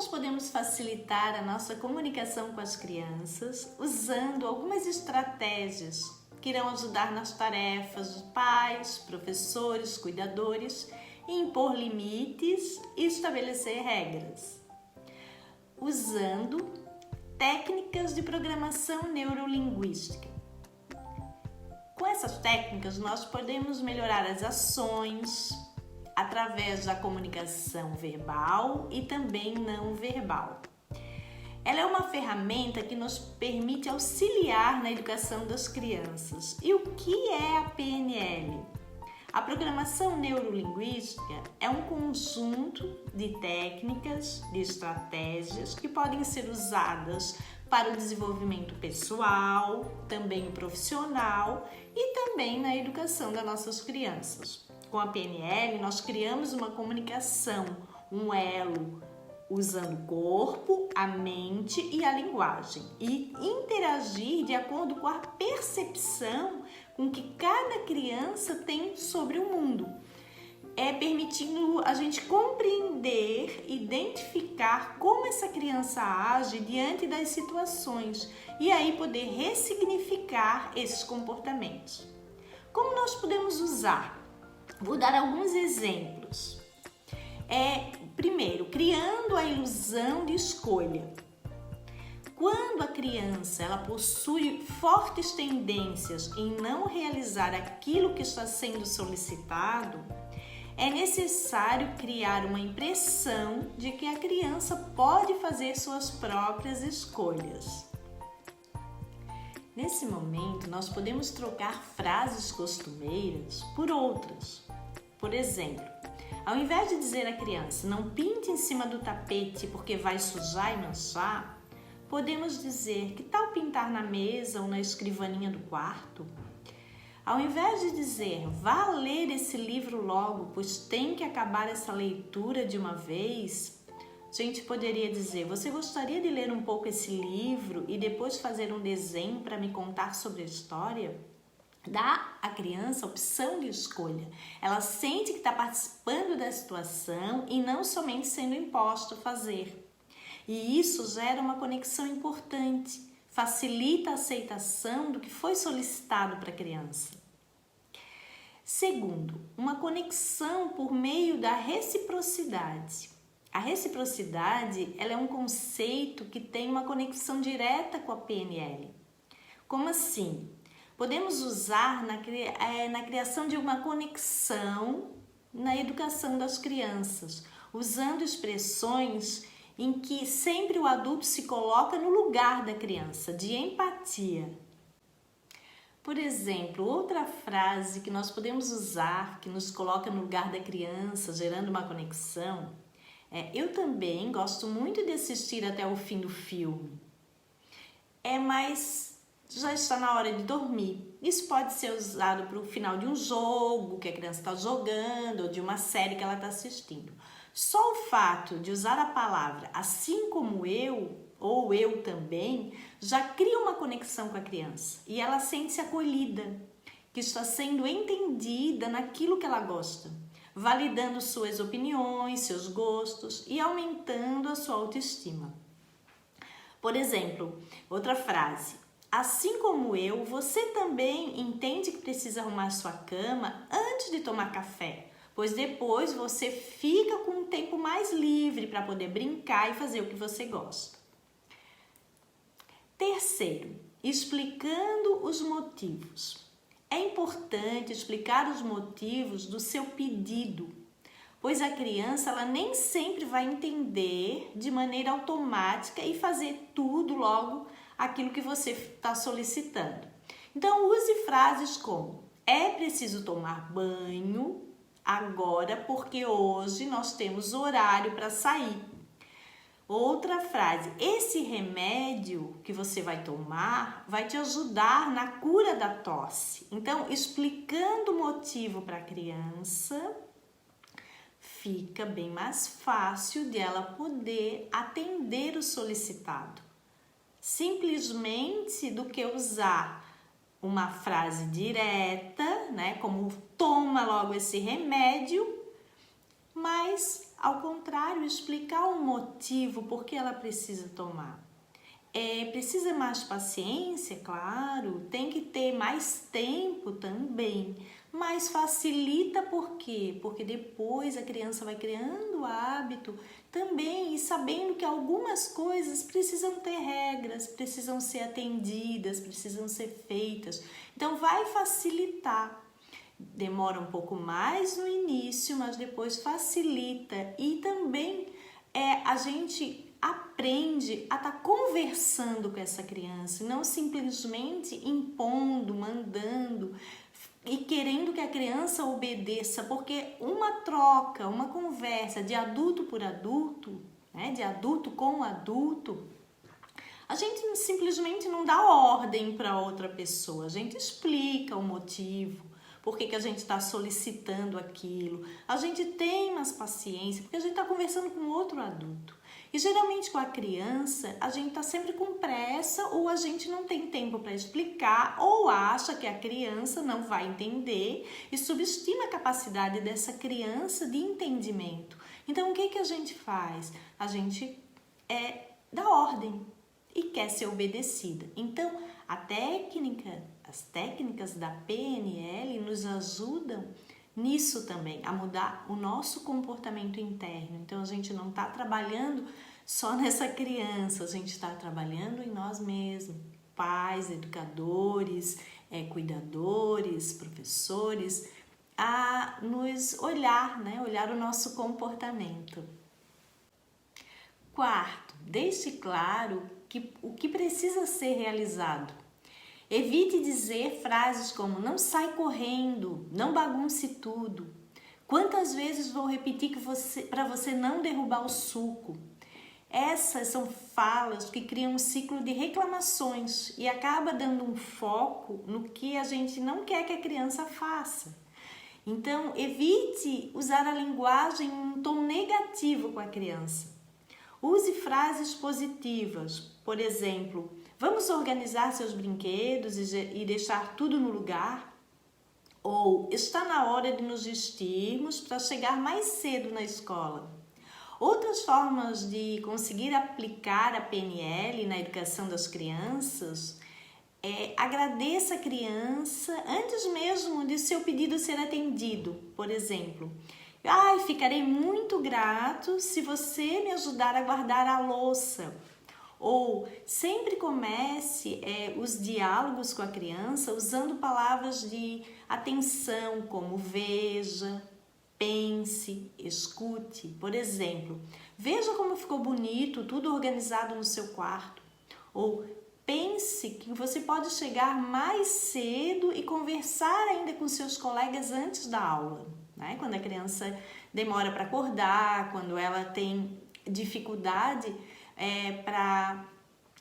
nós podemos facilitar a nossa comunicação com as crianças usando algumas estratégias que irão ajudar nas tarefas dos pais, professores, cuidadores, impor limites e estabelecer regras, usando técnicas de programação neurolinguística. Com essas técnicas, nós podemos melhorar as ações através da comunicação verbal e também não verbal. Ela é uma ferramenta que nos permite auxiliar na educação das crianças. E o que é a PNL? A programação neurolinguística é um conjunto de técnicas, de estratégias que podem ser usadas para o desenvolvimento pessoal, também profissional e também na educação das nossas crianças. Com a PNL, nós criamos uma comunicação, um elo, usando o corpo, a mente e a linguagem e interagir de acordo com a percepção com que cada criança tem sobre o mundo, permitindo a gente compreender, identificar como essa criança age diante das situações e aí poder ressignificar esses comportamentos. Como nós podemos usar? Vou dar alguns exemplos. Primeiro, criando a ilusão de escolha. Quando a criança ela possui fortes tendências em não realizar aquilo que está sendo solicitado, é necessário criar uma impressão de que a criança pode fazer suas próprias escolhas. Nesse momento, nós podemos trocar frases costumeiras por outras. Por exemplo, ao invés de dizer à criança, não pinte em cima do tapete porque vai sujar e manchar, podemos dizer, que tal pintar na mesa ou na escrivaninha do quarto? Ao invés de dizer, vá ler esse livro logo, pois tem que acabar essa leitura de uma vez, a gente poderia dizer, você gostaria de ler um pouco esse livro e depois fazer um desenho para me contar sobre a história? Dá à criança a opção de escolha. Ela sente que está participando da situação e não somente sendo imposto a fazer. E isso gera uma conexão importante, facilita a aceitação do que foi solicitado para a criança. Segundo, uma conexão por meio da reciprocidade. A reciprocidade ela é um conceito que tem uma conexão direta com a PNL. Como assim? Podemos usar na criação de uma conexão na educação das crianças, usando expressões em que sempre o adulto se coloca no lugar da criança, de empatia. Por exemplo, outra frase que nós podemos usar, que nos coloca no lugar da criança, gerando uma conexão, eu também gosto muito de assistir até o fim do filme. Mas já está na hora de dormir. Isso pode ser usado para o final de um jogo que a criança está jogando ou de uma série que ela está assistindo. Só o fato de usar a palavra assim como eu ou eu também já cria uma conexão com a criança e ela sente-se acolhida, que está sendo entendida naquilo que ela gosta, validando suas opiniões, seus gostos e aumentando a sua autoestima. Por exemplo, outra frase. Assim como eu, você também entende que precisa arrumar sua cama antes de tomar café, pois depois você fica com um tempo mais livre para poder brincar e fazer o que você gosta. Terceiro, explicando os motivos. É importante explicar os motivos do seu pedido, pois a criança ela nem sempre vai entender de maneira automática e fazer tudo logo aquilo que você está solicitando. Então, use frases como, é preciso tomar banho agora porque hoje nós temos horário para sair. Outra frase, esse remédio que você vai tomar vai te ajudar na cura da tosse. Então, explicando o motivo para a criança, fica bem mais fácil de ela poder atender o solicitado. Simplesmente do que usar uma frase direta, como toma logo esse remédio, mas ao contrário, explicar o motivo por que ela precisa tomar. Precisa mais paciência, claro, tem que ter mais tempo também, mas facilita por quê? Porque depois a criança vai criando o hábito também e sabendo que algumas coisas precisam ter regras, precisam ser atendidas, precisam ser feitas. Então vai facilitar. Demora um pouco mais no início, mas depois facilita e também a gente aprende a estar conversando com essa criança, não simplesmente impondo, mandando e querendo que a criança obedeça, porque uma troca, uma conversa de adulto por adulto, né, de adulto com adulto, a gente simplesmente não dá ordem para outra pessoa, a gente explica o motivo, por que a gente está solicitando aquilo, a gente tem mais paciência, porque a gente está conversando com outro adulto. E geralmente com a criança, a gente está sempre com pressa ou a gente não tem tempo para explicar ou acha que a criança não vai entender e subestima a capacidade dessa criança de entendimento. Então, o que a gente faz? A gente dá ordem e quer ser obedecida. Então, as técnicas da PNL nos ajudam nisso também, a mudar o nosso comportamento interno. Então, a gente não está trabalhando só nessa criança, a gente está trabalhando em nós mesmos, pais, educadores, cuidadores, professores, a nos olhar, né? Olhar o nosso comportamento. Quarto, deixe claro o que precisa ser realizado. Evite dizer frases como não sai correndo, não bagunce tudo. Quantas vezes vou repetir para você não derrubar o suco? Essas são falas que criam um ciclo de reclamações e acaba dando um foco no que a gente não quer que a criança faça. Então, evite usar a linguagem em um tom negativo com a criança. Use frases positivas, por exemplo, vamos organizar seus brinquedos e deixar tudo no lugar? Ou está na hora de nos vestirmos para chegar mais cedo na escola? Outras formas de conseguir aplicar a PNL na educação das crianças agradeça a criança antes mesmo de seu pedido ser atendido. Por exemplo, ficarei muito grato se você me ajudar a guardar a louça. Ou sempre comece os diálogos com a criança usando palavras de atenção, como veja, pense, escute. Por exemplo, veja como ficou bonito, tudo organizado no seu quarto. Ou pense que você pode chegar mais cedo e conversar ainda com seus colegas antes da aula, né? Quando a criança demora para acordar, quando ela tem dificuldade para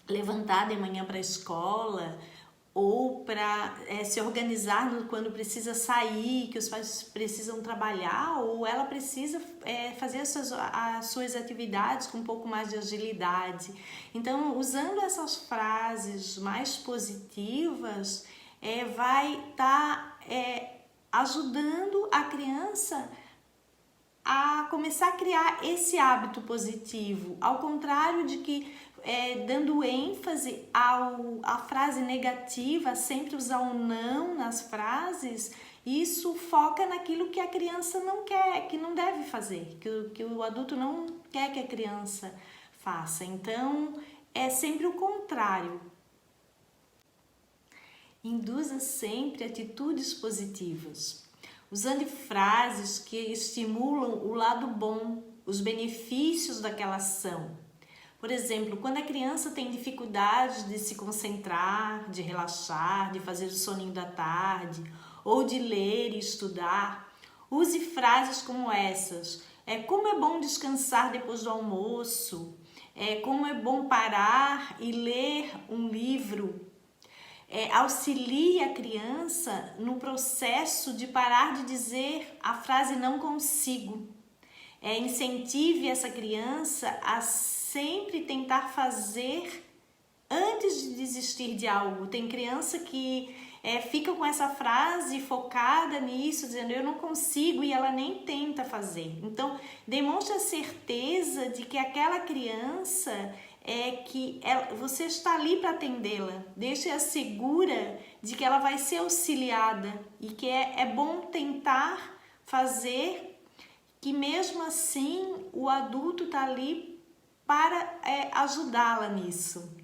levantar de manhã para a escola ou para se organizar quando precisa sair, que os pais precisam trabalhar ou ela precisa fazer as suas atividades com um pouco mais de agilidade. Então, usando essas frases mais positivas, vai estar ajudando a criança a começar a criar esse hábito positivo, ao contrário de que dando ênfase à frase negativa, sempre usar o não nas frases, isso foca naquilo que a criança não quer, que não deve fazer, que o adulto não quer que a criança faça. Então, é sempre o contrário. Induza sempre atitudes positivas, usando frases que estimulam o lado bom, os benefícios daquela ação. Por exemplo, quando a criança tem dificuldade de se concentrar, de relaxar, de fazer o soninho da tarde, ou de ler e estudar, use frases como essas. Como é bom descansar depois do almoço, como é bom parar e ler um livro. Auxilie a criança no processo de parar de dizer a frase não consigo. Incentive essa criança a sempre tentar fazer antes de desistir de algo. Tem criança que fica com essa frase focada nisso, dizendo eu não consigo, e ela nem tenta fazer. Então, demonstre a certeza de que aquela criança você está ali para atendê-la. Deixe-a segura de que ela vai ser auxiliada e que é bom tentar fazer, que mesmo assim o adulto está ali para ajudá-la nisso.